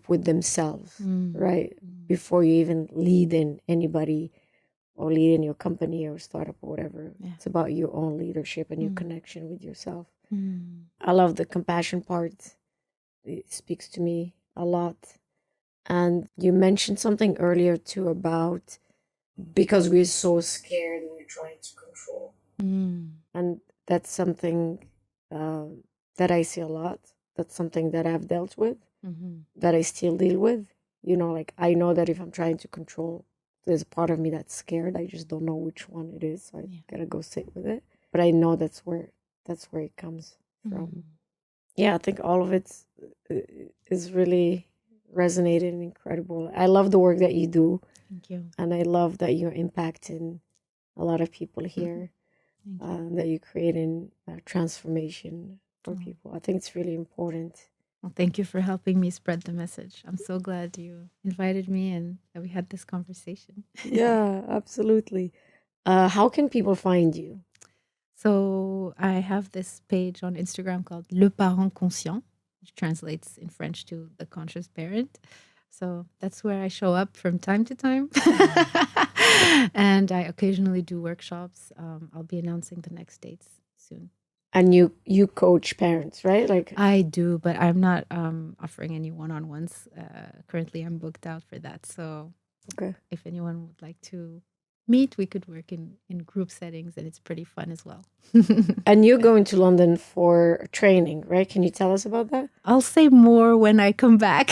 with themselves, right? Before you even lead in anybody or lead in your company or startup or whatever, it's about your own leadership and your connection with yourself. I love the compassion part. It speaks to me a lot. And you mentioned something earlier too about because we're so scared, we're trying to control. And that's something that I see a lot. That's something that I've dealt with, that I still deal with. Like I know that if I'm trying to control, there's a part of me that's scared. I just don't know which one it is. So I gotta go sit with it. But I know that's where it comes from. Yeah, I think all of it is really resonating and incredible. I love the work that you do. Thank you. And I love that you're impacting a lot of people here, that you're creating transformation for people. I think it's really important. Well, thank you for helping me spread the message. I'm so glad you invited me and that we had this conversation. Yeah, absolutely. How can people find you? So I have this page on Instagram called Le Parent Conscient, which translates in French to the conscious parent. So that's where I show up from time to time. And I occasionally do workshops. I'll be announcing the next dates soon. And you coach parents, right? Like I do, but I'm not offering any one-on-ones. Currently, I'm booked out for that. So if anyone would like to meet, we could work in group settings, and it's pretty fun as well. And you're going to London for training, right? Can you tell us about that? I'll say more when I come back.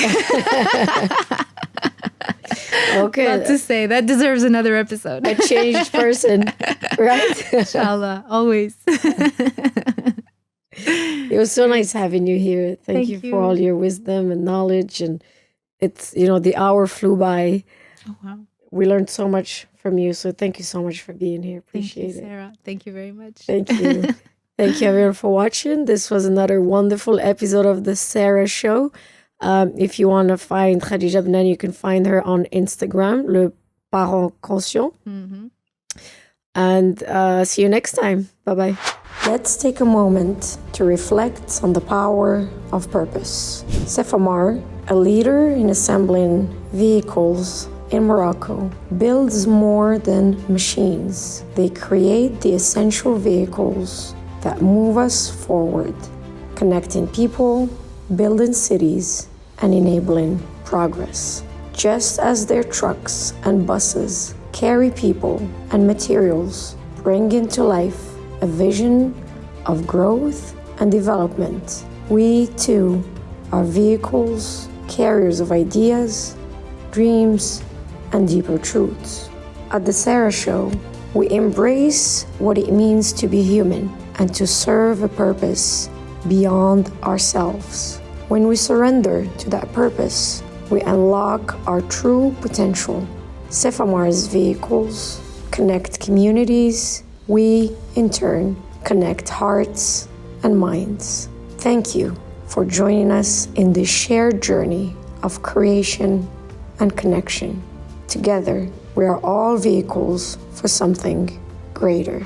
Okay. Not to say, that deserves another episode. A changed person, right? Inshallah, always. It was so nice having you here. Thank you for all your wisdom and knowledge. And it's, the hour flew by. Oh, wow. We learned so much from you. So thank you so much for being here. Appreciate it. Sarah. Thank you very much. Thank you. Thank you, everyone, for watching. This was another wonderful episode of the Sarra Show. If you want to find Khadija Bennani, you can find her on Instagram, Le Parent Conscient. And see you next time. Bye-bye. Let's take a moment to reflect on the power of purpose. Sefamar, a leader in assembling vehicles in Morocco, builds more than machines. They create the essential vehicles that move us forward, connecting people, building cities, and enabling progress. Just as their trucks and buses carry people and materials, bringing to life a vision of growth and development. We, too, are vehicles, carriers of ideas, dreams, and deeper truths. At the Sarra Show, we embrace what it means to be human and to serve a purpose beyond ourselves. When we surrender to that purpose, we unlock our true potential. Sephamar's vehicles connect communities. We, in turn, connect hearts and minds. Thank you for joining us in this shared journey of creation and connection. Together, we are all vehicles for something greater.